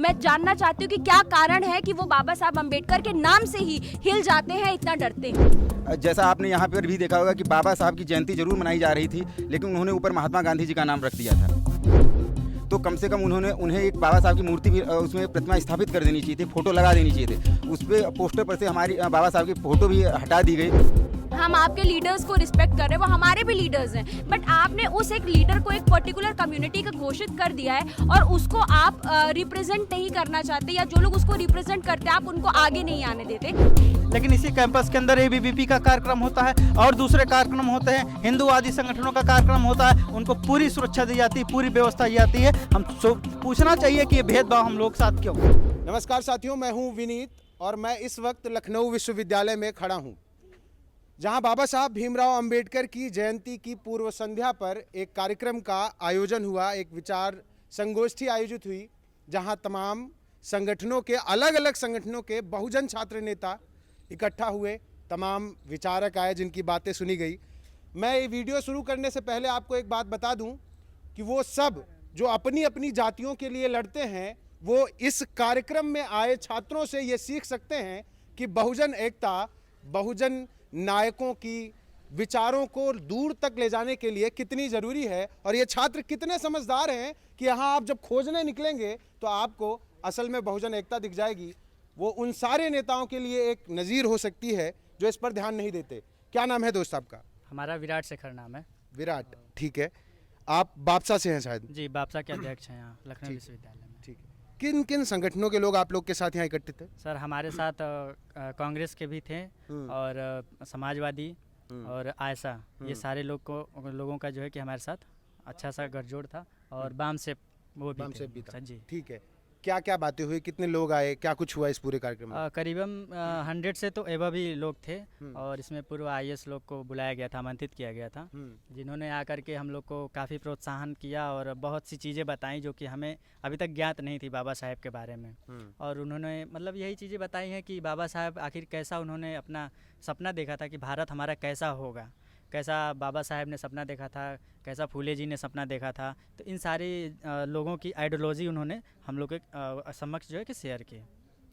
मैं जानना चाहती हूँ कि क्या कारण है कि वो बाबा साहब अम्बेडकर के नाम से ही हिल जाते हैं, इतना डरते हैं। जैसा आपने यहाँ पर भी देखा होगा कि बाबा साहब की जयंती जरूर मनाई जा रही थी, लेकिन उन्होंने ऊपर महात्मा गांधी जी का नाम रख दिया था। तो कम से कम उन्हें एक बाबा साहब की मूर्ति भी उसमें प्रतिमा स्थापित कर देनी चाहिए थी, फोटो लगा देनी चाहिए थे। उस पर पोस्टर पर से हमारी बाबा साहब की फोटो भी हटा दी गई। हम आपके लीडर्स को रिस्पेक्ट कर रहे हैं, वो हमारे भी लीडर्स हैं, बट आपने उस एक लीडर को एक पर्टिकुलर कम्युनिटी का घोषित कर दिया है और उसको आप रिप्रेजेंट नहीं करना चाहते, या जो लोग उसको रिप्रेजेंट करते हैं आप उनको आगे नहीं आने देते। लेकिन इसी कैंपस के अंदर एबीवीपी का कार्यक्रम होता है और दूसरे कार्यक्रम होते हैं, हिंदूवादी संगठनों का कार्यक्रम होता है, उनको पूरी सुरक्षा दी जाती है, पूरी व्यवस्था दी जाती है। हम पूछना चाहिए कि ये भेदभाव हम लोग साथ क्यों। नमस्कार साथियों, मैं हूं विनीत और मैं इस वक्त लखनऊ विश्वविद्यालय में खड़ा हूं, जहां बाबा साहब भीमराव अंबेडकर की जयंती की पूर्व संध्या पर एक कार्यक्रम का आयोजन हुआ। एक विचार संगोष्ठी आयोजित हुई, जहां तमाम संगठनों के अलग अलग संगठनों के बहुजन छात्र नेता इकट्ठा हुए, तमाम विचारक आए जिनकी बातें सुनी गई। मैं ये वीडियो शुरू करने से पहले आपको एक बात बता दूं कि वो सब जो अपनी अपनी जातियों के लिए लड़ते हैं, वो इस कार्यक्रम में आए छात्रों से ये सीख सकते हैं कि बहुजन एकता, बहुजन नायकों की विचारों को दूर तक ले जाने के लिए कितनी ज़रूरी है। और ये छात्र कितने समझदार हैं कि यहाँ आप जब खोजने निकलेंगे तो आपको असल में बहुजन एकता दिख जाएगी। वो उन सारे नेताओं के लिए एक नज़ीर हो सकती है जो इस पर ध्यान नहीं देते। क्या नाम है दोस्त आपका? हमारा विराट शेखर नाम है। विराट, ठीक है। आप बापसा से हैं शायद? जी, बापसा के अध्यक्ष हैं यहाँ लखनऊ विश्वविद्यालय में। ठीक है। किन किन संगठनों के लोग आप लोग के साथ यहाँ इकट्ठे थे? सर, हमारे साथ कांग्रेस के भी थे और समाजवादी और आयसा, ये सारे लोगों का जो है कि हमारे साथ अच्छा सा गठजोड़ था, और बाम से वो भी थे। भी था। जी, ठीक है। क्या क्या बातें हुई, कितने लोग आए, क्या कुछ हुआ इस पूरे कार्यक्रम में? करीबन 100 से तो एवं भी लोग थे, और इसमें पूर्व IAS लोग को बुलाया गया था, आमंत्रित किया गया था, जिन्होंने आकर के हम लोग को काफ़ी प्रोत्साहन किया और बहुत सी चीज़ें बताई जो कि हमें अभी तक ज्ञात नहीं थी बाबा साहब के बारे में। और उन्होंने मतलब यही चीज़ें बताई हैं कि बाबा साहब आखिर कैसा उन्होंने अपना सपना देखा था कि भारत हमारा कैसा होगा, कैसा बाबा साहब ने सपना देखा था, कैसा फूले जी ने सपना देखा था। तो इन सारे लोगों की आइडियोलॉजी उन्होंने हम लोग के समक्ष जो है कि शेयर की।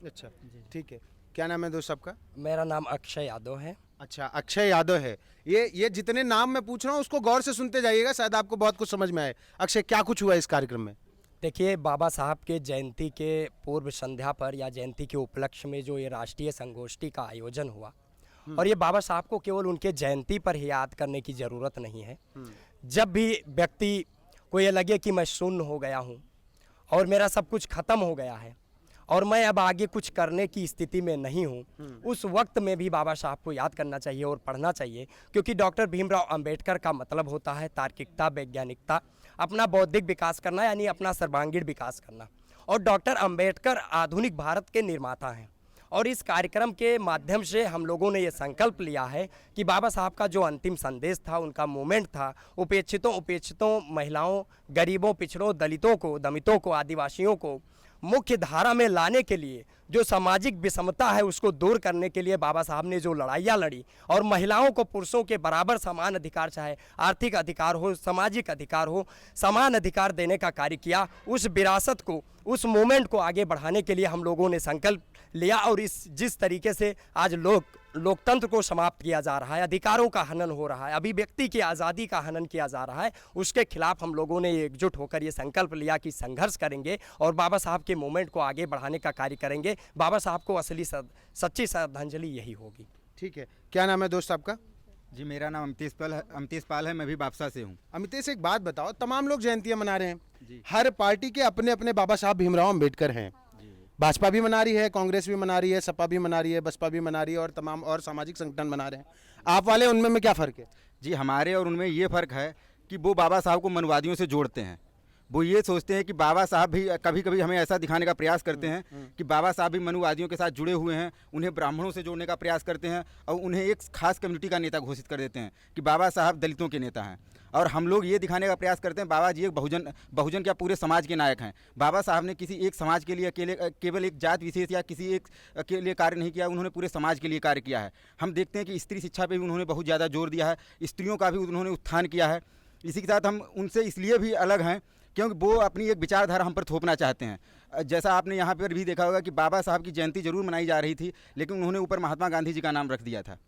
अच्छा, ठीक है। क्या नाम है दोस्त आपका? मेरा नाम अक्षय यादव है। अच्छा, अक्षय यादव है। ये जितने नाम मैं पूछ रहा हूँ उसको गौर से सुनते जाइएगा, शायद आपको बहुत कुछ समझ में आए। अक्षय, क्या कुछ हुआ इस कार्यक्रम में? देखिए, बाबा साहब के जयंती के पूर्व संध्या पर या जयंती के उपलक्ष्य में जो ये राष्ट्रीय संगोष्ठी का आयोजन हुआ, और ये बाबा साहब को केवल उनके जयंती पर ही याद करने की ज़रूरत नहीं है। जब भी व्यक्ति को ये लगे कि मैं शून्य हो गया हूँ और मेरा सब कुछ ख़त्म हो गया है और मैं अब आगे कुछ करने की स्थिति में नहीं हूँ, उस वक्त में भी बाबा साहब को याद करना चाहिए और पढ़ना चाहिए। क्योंकि डॉक्टर भीमराव अंबेडकर का मतलब होता है तार्किकता, वैज्ञानिकता, अपना बौद्धिक विकास करना, यानी अपना सर्वांगीण विकास करना। और डॉक्टर अंबेडकर आधुनिक भारत के निर्माता हैं। और इस कार्यक्रम के माध्यम से हम लोगों ने ये संकल्प लिया है कि बाबा साहब का जो अंतिम संदेश था, उनका मूवमेंट था, उपेक्षितों, महिलाओं, गरीबों, पिछड़ों, दलितों को, दमितों को, आदिवासियों को मुख्य धारा में लाने के लिए, जो सामाजिक विषमता है उसको दूर करने के लिए बाबा साहब ने जो लड़ाइयाँ लड़ी, और महिलाओं को पुरुषों के बराबर समान अधिकार, चाहे आर्थिक अधिकार हो, सामाजिक अधिकार हो, समान अधिकार देने का कार्य किया, उस विरासत को, उस मूवमेंट को आगे बढ़ाने के लिए हम लोगों ने संकल्प लिया। और जिस तरीके से आज लोकतंत्र को समाप्त किया जा रहा है, अधिकारों का हनन हो रहा है, अभिव्यक्ति की आज़ादी का हनन किया जा रहा है, उसके खिलाफ हम लोगों ने एकजुट होकर ये संकल्प लिया कि संघर्ष करेंगे और बाबा साहब के मूवमेंट को आगे बढ़ाने का कार्य करेंगे। बाबा साहब को असली सच्ची श्रद्धांजलि यही होगी। ठीक है। क्या नाम है दोस्त आपका? जी, मेरा नाम अमतेश पाल है, मैं भी बापसा से हूँ। अमितेश, एक बात बताओ, तमाम लोग जयंतियाँ मना रहे हैं, हर पार्टी के अपने अपने बाबा साहब भीमराव अंबेडकर हैं। भाजपा भी मना रही है, कांग्रेस भी मना रही है, सपा भी मना रही है, बसपा भी मना रही है, और तमाम और सामाजिक संगठन मना रहे हैं। आप वाले उनमें में क्या फ़र्क है? जी, हमारे और उनमें ये फ़र्क है कि वो बाबा साहब को मनुवादियों से जोड़ते हैं। वो ये सोचते हैं कि बाबा साहब भी कभी कभी हमें ऐसा दिखाने का प्रयास करते हैं कि बाबा साहब भी मनुवादियों के साथ जुड़े हुए हैं, उन्हें ब्राह्मणों से जोड़ने का प्रयास करते हैं और उन्हें एक खास कम्युनिटी का नेता घोषित कर देते हैं कि बाबा साहब दलितों के नेता हैं। और हम लोग ये दिखाने का प्रयास करते हैं बाबा जी एक बहुजन क्या पूरे समाज के नायक हैं। बाबा साहब ने किसी एक समाज के लिए केवल एक जात विशेष या किसी एक के लिए कार्य नहीं किया, उन्होंने पूरे समाज के लिए कार्य किया है। हम देखते हैं कि स्त्री शिक्षा पे भी उन्होंने बहुत ज़्यादा जोर दिया है, स्त्रियों का भी उन्होंने उत्थान किया है। इसी के साथ हम उनसे इसलिए भी अलग हैं क्योंकि वो अपनी एक विचारधारा हम पर थोपना चाहते हैं। जैसा आपने यहाँ पर भी देखा होगा कि बाबा साहब की जयंती जरूर मनाई जा रही थी, लेकिन उन्होंने ऊपर महात्मा गांधी जी का नाम रख दिया था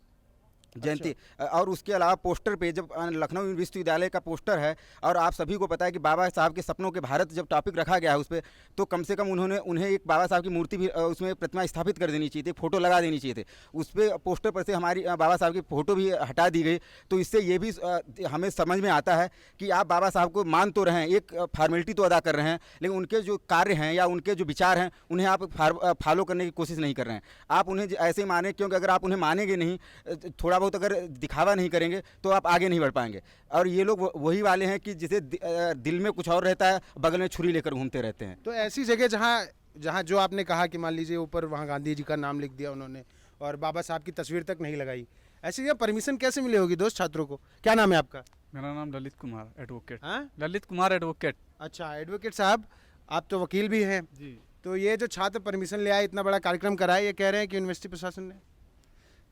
जयंती। और उसके अलावा पोस्टर पे जब लखनऊ विश्वविद्यालय का पोस्टर है, और आप सभी को पता है कि बाबा साहब के सपनों के भारत जब टॉपिक रखा गया है उस पर, तो कम से कम उन्हें एक बाबा साहब की मूर्ति भी उसमें प्रतिमा स्थापित कर देनी चाहिए थी, फोटो लगा देनी चाहिए थे उस पर। पोस्टर पर से हमारी बाबा साहब की फ़ोटो भी हटा दी गई। तो इससे ये भी हमें समझ में आता है कि आप बाबा साहब को मान तो रहे हैं, एक फॉर्मेलिटी तो अदा कर रहे हैं, लेकिन उनके जो कार्य हैं या उनके जो विचार हैं उन्हें आप फॉलो करने की कोशिश नहीं कर रहे हैं। आप उन्हें ऐसे ही माने, क्योंकि अगर आप उन्हें मानेंगे नहीं, थोड़ा बहुत अगर दिखावा नहीं करेंगे तो आप आगे नहीं बढ़ पाएंगे। और ये लोग वही वाले हैं कि जिसे दिल में कुछ और रहता है, बगल में छुरी लेकर घूमते रहते हैं। तो ऐसी जगह जहाँ जो आपने कहा कि मान लीजिए ऊपर वहाँ गांधी जी का नाम लिख दिया उन्होंने और बाबा साहब की तस्वीर तक नहीं लगाई, ऐसी जगह परमिशन कैसे मिली होगी दोस्त छात्रों को? क्या नाम है आपका? मेरा नाम ललित कुमार एडवोकेट। हाँ, ललित कुमार एडवोकेट। अच्छा, एडवोकेट साहब, आप तो वकील भी हैं जी। तो ये जो छात्र परमिशन ले आए, इतना बड़ा कार्यक्रम कराए, ये कह रहे हैं कि यूनिवर्सिटी प्रशासन ने।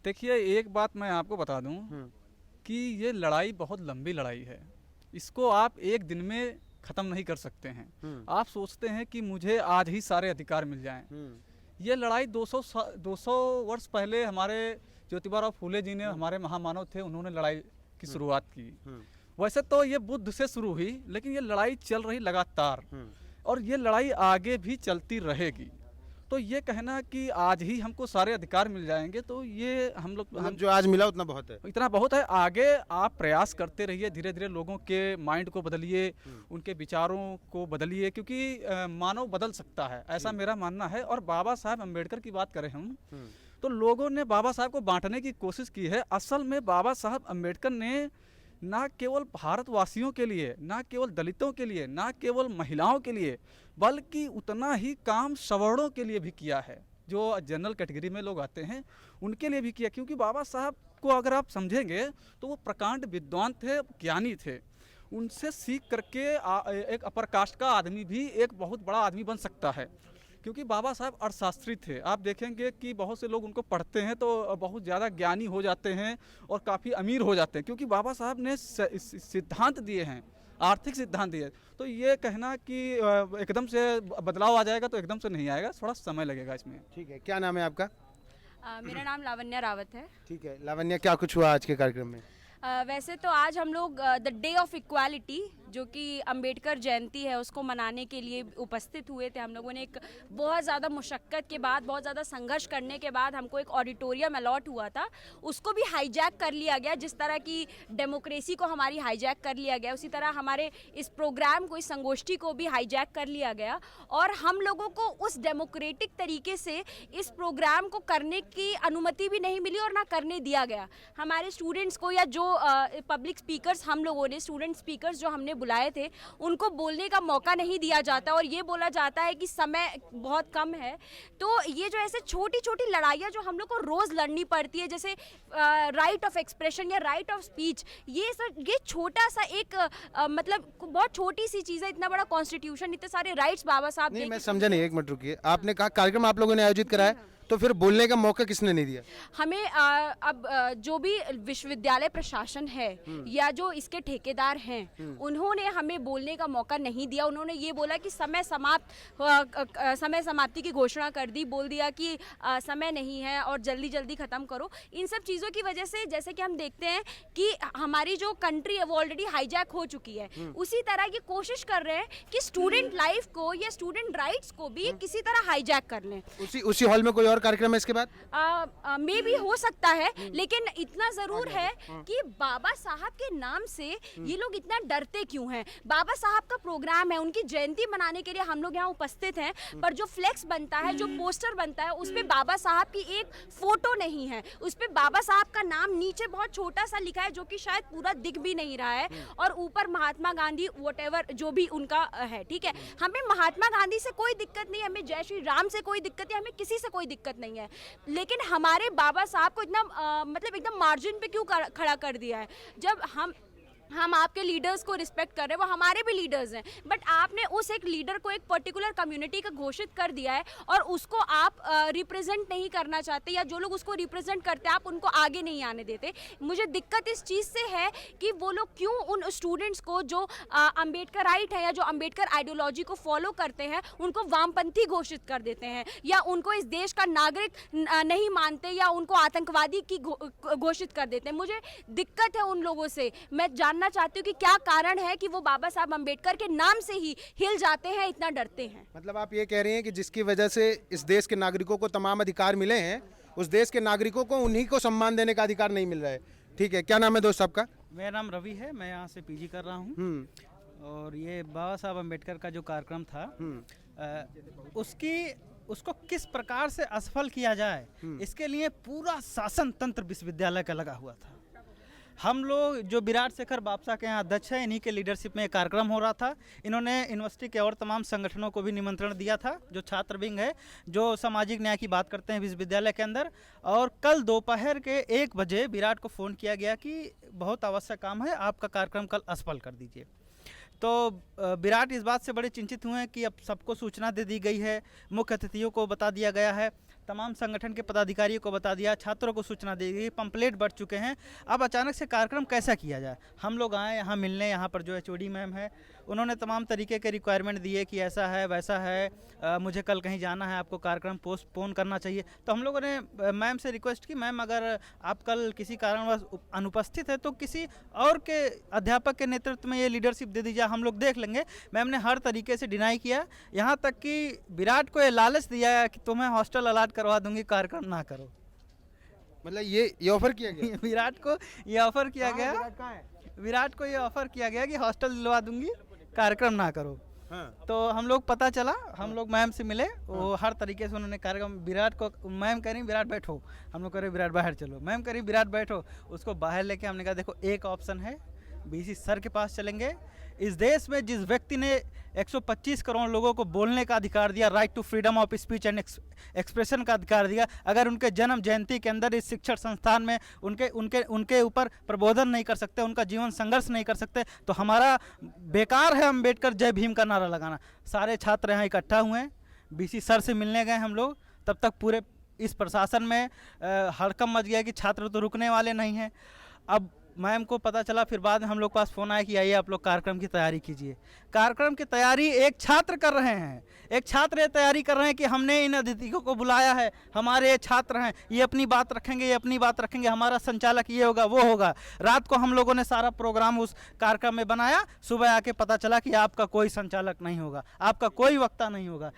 देखिए, एक बात मैं आपको बता दूं कि ये लड़ाई बहुत लंबी लड़ाई है, इसको आप एक दिन में ख़त्म नहीं कर सकते हैं। आप सोचते हैं कि मुझे आज ही सारे अधिकार मिल जाएं। ये लड़ाई 200 वर्ष पहले हमारे ज्योतिबा फूले जी ने, हमारे महामानव थे, उन्होंने लड़ाई की शुरुआत की। वैसे तो ये बुद्ध से शुरू हुई, लेकिन ये लड़ाई चल रही लगातार, और ये लड़ाई आगे भी चलती रहेगी। तो ये कहना कि आज ही हमको सारे अधिकार मिल जाएंगे, तो ये हम जो आज मिला उतना बहुत है, इतना बहुत है। आगे आप प्रयास करते रहिए, धीरे धीरे लोगों के माइंड को बदलिए, उनके विचारों को बदलिए, क्योंकि मानव बदल सकता है, ऐसा मेरा मानना है। और बाबा साहब अम्बेडकर की बात करें हम, तो लोगों ने बाबा साहब को बांटने की कोशिश की है। असल में बाबा साहब अम्बेडकर ने ना केवल भारतवासियों के लिए, ना केवल दलितों के लिए, ना केवल महिलाओं के लिए, बल्कि उतना ही काम सवर्णों के लिए भी किया है, जो जनरल कैटेगरी में लोग आते हैं उनके लिए भी किया। क्योंकि बाबा साहब को अगर आप समझेंगे तो वो प्रकांड विद्वान थे, ज्ञानी थे। उनसे सीख करके एक अपर कास्ट का आदमी भी एक बहुत बड़ा आदमी बन सकता है, क्योंकि बाबा साहब अर्थशास्त्री थे। आप देखेंगे कि बहुत से लोग उनको पढ़ते हैं तो बहुत ज़्यादा ज्ञानी हो जाते हैं और काफ़ी अमीर हो जाते हैं, क्योंकि बाबा साहब ने सिद्धांत दिए हैं, आर्थिक सिद्धांत दिए। तो ये कहना कि एकदम से बदलाव आ जाएगा, तो एकदम से नहीं आएगा, थोड़ा समय लगेगा इसमें। ठीक है, क्या नाम है आपका? मेरा नाम लावण्या रावत है। ठीक है लावण्या, क्या कुछ हुआ आज के कार्यक्रम में? वैसे तो आज हम लोग द डे ऑफ इक्वालिटी, जो कि अंबेडकर जयंती है, उसको मनाने के लिए उपस्थित हुए थे। हम लोगों ने एक बहुत ज़्यादा मुशक्क़त के बाद, बहुत ज़्यादा संघर्ष करने के बाद हमको एक ऑडिटोरियम अलॉट हुआ था, उसको भी हाईजैक कर लिया गया। जिस तरह की डेमोक्रेसी को हमारी हाईजैक कर लिया गया, उसी तरह हमारे इस प्रोग्राम को, इस संगोष्ठी को भी हाईजैक कर लिया गया। और हम लोगों को उस डेमोक्रेटिक तरीके से इस प्रोग्राम को करने की अनुमति भी नहीं मिली और ना करने दिया गया। हमारे स्टूडेंट्स को, या जो पब्लिक स्पीकर्स हम लोगों ने, स्टूडेंट स्पीकर्स जो हमने बुलाए थे, उनको बोलने का मौका नहीं दिया जाता और ये बोला जाता है कि समय बहुत कम है। तो ये जो ऐसे छोटी छोटी लड़ाइयाँ जो हम लोग को रोज़ लड़नी पड़ती है, जैसे राइट ऑफ एक्सप्रेशन या राइट ऑफ स्पीच, ये छोटा सा एक मतलब बहुत छोटी सी चीज़ है। इतना बड़ा कॉन्स्टिट्यूशन, इतने सारे राइट्स बाबा साहब नहीं, मैं समझा नहीं, एक मिनट रुकिए। आपने कहा कार्यक्रम आप लोगों ने आयोजित कराया, तो फिर बोलने का मौका किसने नहीं दिया? हमें अब जो भी विश्वविद्यालय प्रशासन है या जो इसके ठेकेदार हैं, उन्होंने हमें बोलने का मौका नहीं दिया। उन्होंने ये बोला कि समय समाप्ति की घोषणा कर दी, बोल दिया कि समय नहीं है और जल्दी जल्दी ख़त्म करो। इन सब चीज़ों की वजह से, जैसे कि हम देखते हैं कि हमारी जो कंट्री है वो ऑलरेडी हाईजैक हो चुकी है, उसी तरह की कोशिश कर रहे हैं कि स्टूडेंट लाइफ को या स्टूडेंट राइट्स को भी किसी तरह हाईजैक कर लें। उसी हॉल में कोई और कार्यक्रम है इसके बाद? मे भी हो सकता है, लेकिन इतना जरूर है कि बाबा साहब के नाम से ये लोग इतना डरते क्यों हैं। बाबा साहब का प्रोग्राम है, उनकी जयंती मनाने के लिए हम लोग यहाँ उपस्थित हैं, पर जो फ्लेक्स बनता है, जो पोस्टर बनता है, उस पे बाबा साहब की एक फोटो नहीं है। उस पे बाबा साहब का नाम नीचे बहुत छोटा सा लिखा है, जो कि शायद पूरा दिख भी नहीं रहा है, और ऊपर महात्मा गांधी व्हाटएवर जो भी उनका है। ठीक है, हमें महात्मा गांधी से कोई दिक्कत नहीं, हमें जय श्री राम से कोई दिक्कत है, हमें किसी से कोई दिक्कत नहीं है, लेकिन हमारे बाबा साहब को इतना मतलब एकदम मार्जिन पे क्यों खड़ा कर दिया है। जब हम हम आपके लीडर्स को रिस्पेक्ट कर रहे हैं, वो हमारे भी लीडर्स हैं, बट आपने उस एक लीडर को एक पर्टिकुलर कम्युनिटी का घोषित कर दिया है और उसको आप रिप्रेजेंट नहीं करना चाहते, या जो लोग उसको रिप्रेजेंट करते हैं आप उनको आगे नहीं आने देते। मुझे दिक्कत इस चीज़ से है कि वो लोग क्यों उन स्टूडेंट्स को जो अम्बेडकराइट है या जो अम्बेडकर आइडियोलॉजी को फॉलो करते हैं उनको वामपंथी घोषित कर देते हैं, या उनको इस देश का नागरिक नहीं मानते, या उनको आतंकवादी की घोषित कर देते हैं। मुझे दिक्कत है उन लोगों से। मैं जानना चाहती हूँ कि क्या कारण है कि वो बाबा साहब अम्बेडकर के नाम से ही हिल जाते हैं, इतना डरते हैं। मतलब आप ये कह रही हैं कि जिसकी वजह से इस देश के नागरिकों को तमाम अधिकार मिले हैं, उस देश के नागरिकों को उन्हीं को सम्मान देने का अधिकार नहीं मिल रहा है। ठीक है, क्या नाम है दोस्त आपका? मेरा नाम रवि है, मैं यहाँ से पीजी कर रहा हूँ। और ये बाबा साहब अम्बेडकर का जो कार्यक्रम था उसको किस प्रकार से असफल किया जाए, इसके लिए पूरा शासन तंत्र विश्वविद्यालय का लगा हुआ था। हम लोग जो विराट शेखर बापसा के यहाँ अध्यक्ष है, इन्हीं के लीडरशिप में एक कार्यक्रम हो रहा था। इन्होंने यूनिवर्सिटी के और तमाम संगठनों को भी निमंत्रण दिया था, जो छात्र विंग है, जो सामाजिक न्याय की बात करते हैं विश्वविद्यालय के अंदर। और कल दोपहर के 1 बजे विराट को फ़ोन किया गया कि बहुत आवश्यक काम है, आपका कार्यक्रम कल असफल कर दीजिए। तो विराट इस बात से बड़े चिंतित हुए हैं कि अब सबको सूचना दे दी गई है, मुख्य अतिथियों को बता दिया गया है, तमाम संगठन के पदाधिकारियों को बता दिया, छात्रों को सूचना दी गई, पंपलेट बढ़ चुके हैं। अब अचानक से कार्यक्रम कैसा किया जाए? हम लोग आए यहाँ मिलने, यहाँ पर जो एचओडी मैम है उन्होंने तमाम तरीके के रिक्वायरमेंट दिए कि ऐसा है वैसा है, मुझे कल कहीं जाना है, आपको कार्यक्रम पोस्टपोन करना चाहिए। तो हम लोगों ने मैम से रिक्वेस्ट की, मैम अगर आप कल किसी कारणवश अनुपस्थित है तो किसी और के अध्यापक के नेतृत्व में ये लीडरशिप दे दीजिए, हम लोग देख लेंगे। मैम ने हर तरीके से डिनाई किया, यहाँ तक कि विराट को ये लालच दिया कि तुम्हें हॉस्टल अलाट करवा दूंगी, कार्यक्रम ना करो। मतलब ये ऑफर किया गया विराट को ये ऑफर किया गया, विराट को ये ऑफर किया गया कि हॉस्टल दिलवा दूंगी, कार्यक्रम ना करो। तो हम लोग पता चला, हम लोग मैम से मिले, वो हर तरीके से उन्होंने कार्यक्रम, विराट को मैम कह रही विराट बैठो, हम लोग कह रहे विराट बाहर चलो, मैम कह रही विराट बैठो। उसको बाहर लेके हमने कहा देखो एक ऑप्शन है, बीसी सर के पास चलेंगे। इस देश में जिस व्यक्ति ने 125 करोड़ लोगों को बोलने का अधिकार दिया, right to freedom of speech and expression का अधिकार दिया, अगर उनके जन्म जयंती के अंदर इस शिक्षण संस्थान में उनके ऊपर प्रबोधन नहीं कर सकते, उनका जीवन संघर्ष नहीं कर सकते, तो हमारा बेकार है अम्बेडकर जय भीम का नारा लगाना। सारे छात्र यहाँ इकट्ठा हुए हैं, बीसी सर से मिलने गए हम लोग, तब तक पूरे इस प्रशासन में हड़कंप मच गया कि छात्र तो रुकने वाले नहीं हैं। अब मैम को पता चला, फिर बाद में हम लोग पास फ़ोन आया कि आइए आप लोग कार्यक्रम की तैयारी कीजिए। कार्यक्रम की तैयारी एक छात्र कर रहे हैं, एक छात्र ये तैयारी कर रहे हैं कि हमने इन अतिथियों को बुलाया है, हमारे ये छात्र हैं, ये अपनी बात रखेंगे, ये अपनी बात रखेंगे, हमारा संचालक ये होगा वो होगा। रात को हम लोगों ने सारा प्रोग्राम उस कार्यक्रम में बनाया, सुबह आके पता चला कि आपका कोई संचालक नहीं होगा, आपका कोई वक्ता नहीं होगा,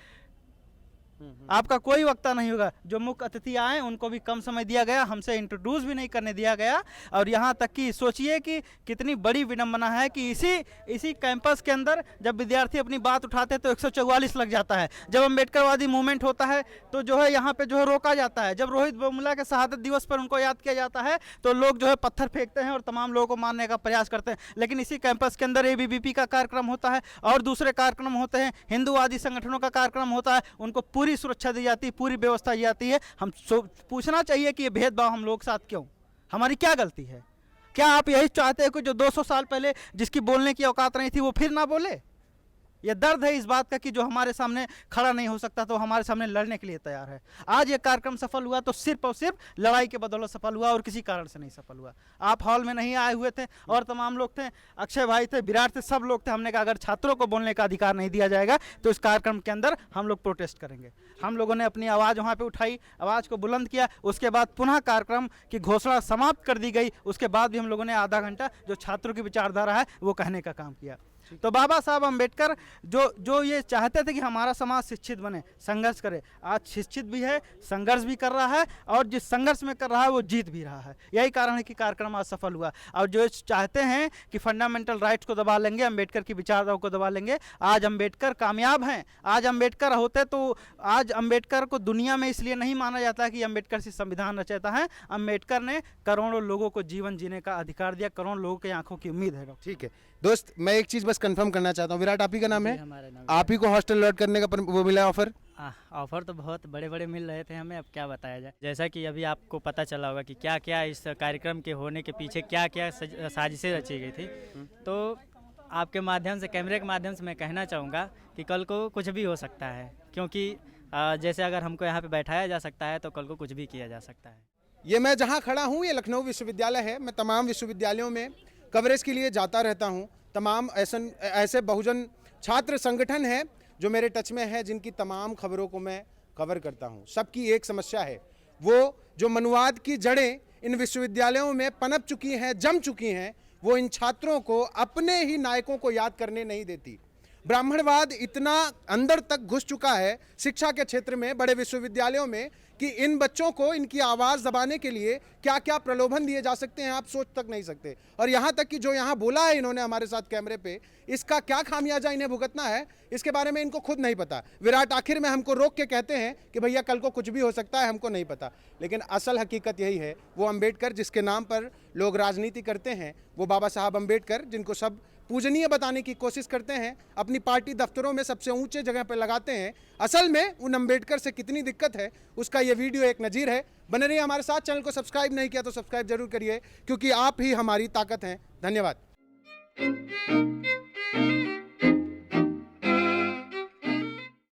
आपका कोई वक्ता नहीं होगा। जो मुख्य अतिथि आए उनको भी कम समय दिया गया, हमसे इंट्रोड्यूस भी नहीं करने दिया गया। और यहाँ तक कि सोचिए कि कितनी बड़ी विडंबना है कि इसी कैंपस के अंदर जब विद्यार्थी अपनी बात उठाते हैं तो 144 लग जाता है। जब अम्बेडकरवादी मूवमेंट होता है तो जो है यहाँ पे जो है रोका जाता है। जब रोहित बोमुला के शहादत दिवस पर उनको याद किया जाता है तो लोग जो है पत्थर फेंकते हैं और तमाम लोगों को मारने का प्रयास करते हैं। लेकिन इसी कैंपस के अंदर ABVP का कार्यक्रम होता है और दूसरे कार्यक्रम होते हैं, हिंदूवादी संगठनों का कार्यक्रम होता है, उनको पूरी सुरक्षा दी जाती है, पूरी व्यवस्था दी जाती है। हम पूछना चाहिए कि ये भेदभाव हम लोग साथ क्यों, हमारी क्या गलती है? क्या आप यही चाहते हैं कि जो 200 साल पहले जिसकी बोलने की औकात नहीं थी वो फिर ना बोले? ये दर्द है इस बात का कि जो हमारे सामने खड़ा नहीं हो सकता तो हमारे सामने लड़ने के लिए तैयार है। आज ये कार्यक्रम सफल हुआ तो सिर्फ और सिर्फ लड़ाई के बदौलत सफल हुआ और किसी कारण से नहीं सफल हुआ। आप हॉल में नहीं आए हुए थे और तमाम लोग थे, अक्षय भाई थे, विराट थे, सब लोग थे। हमने कहा अगर छात्रों को बोलने का अधिकार नहीं दिया जाएगा तो इस कार्यक्रम के अंदर हम लोग प्रोटेस्ट करेंगे। हम लोगों ने अपनी आवाज़ वहाँ पर उठाई, आवाज़ को बुलंद किया। उसके बाद पुनः कार्यक्रम की घोषणा समाप्त कर दी गई। उसके बाद भी हम लोगों ने आधा घंटा जो छात्रों की विचारधारा है वो कहने का काम किया। तो बाबा साहब अम्बेडकर जो ये चाहते थे कि हमारा समाज शिक्षित बने, संघर्ष करे, आज शिक्षित भी है, संघर्ष भी कर रहा है और जिस संघर्ष में कर रहा है वो जीत भी रहा है। यही कारण है कि कार्यक्रम आज सफल हुआ। और जो चाहते हैं कि फंडामेंटल राइट्स को दबा लेंगे, अम्बेडकर की विचारधारा को दबा लेंगे, आज अम्बेडकर कामयाब हैं। आज अम्बेडकर होते तो आज अम्बेडकर को दुनिया में इसलिए नहीं माना जाता कि अम्बेडकर से संविधान रचयिता है। अम्बेडकर ने करोड़ों लोगों को जीवन जीने का अधिकार दिया, करोड़ों लोगों की आंखों की उम्मीद है। ठीक है, दोस्त मैं एक चीज़ बस कंफर्म करना चाहता हूँ, विराट आप ही का नाम है? हमारे नाम आप ही को हॉस्टल अलॉट करने का वो मिला ऑफर? ऑफर तो बहुत बड़े बड़े मिल रहे थे हमें, अब क्या बताया जाए। जैसा कि अभी आपको पता चला होगा कि क्या क्या इस कार्यक्रम के होने के पीछे क्या क्या साजिशें रची गई थी। तो आपके माध्यम से, कैमरे के माध्यम से मैं कहना चाहूँगा कि कल को कुछ भी हो सकता है, क्योंकि जैसे अगर हमको यहाँ पे बैठाया जा सकता है तो कल को कुछ भी किया जा सकता है। ये मैं जहाँ खड़ा हूँ ये लखनऊ विश्वविद्यालय है। मैं तमाम विश्वविद्यालयों में कवरेज के लिए जाता रहता हूँ। तमाम ऐसे बहुजन छात्र संगठन हैं जो मेरे टच में है, जिनकी तमाम खबरों को मैं कवर करता हूँ। सबकी एक समस्या है, वो जो मनुवाद की जड़ें इन विश्वविद्यालयों में पनप चुकी हैं, जम चुकी हैं, वो इन छात्रों को अपने ही नायकों को याद करने नहीं देती। ब्राह्मणवाद इतना अंदर तक घुस चुका है शिक्षा के क्षेत्र में, बड़े विश्वविद्यालयों में, कि इन बच्चों को इनकी आवाज़ दबाने के लिए क्या क्या प्रलोभन दिए जा सकते हैं आप सोच तक नहीं सकते। और यहाँ तक कि जो यहाँ बोला है इन्होंने हमारे साथ कैमरे पे, इसका क्या खामियाजा इन्हें भुगतना है इसके बारे में इनको खुद नहीं पता। विराट आखिर में हमको रोक के कहते हैं कि भैया कल को कुछ भी हो सकता है, हमको नहीं पता। लेकिन असल हकीकत यही है, वो अम्बेडकर जिसके नाम पर लोग राजनीति करते हैं, वो बाबा साहब अम्बेडकर जिनको सब पूजनीय बताने की कोशिश करते हैं, अपनी पार्टी दफ्तरों में सबसे ऊंचे जगह पर लगाते हैं, असल में उन अम्बेडकर से कितनी दिक्कत है उसका ये वीडियो एक नज़ीर है। बने रहिए हमारे साथ। चैनल को सब्सक्राइब नहीं किया तो सब्सक्राइब जरूर करिए, क्योंकि आप ही हमारी ताकत हैं। धन्यवाद।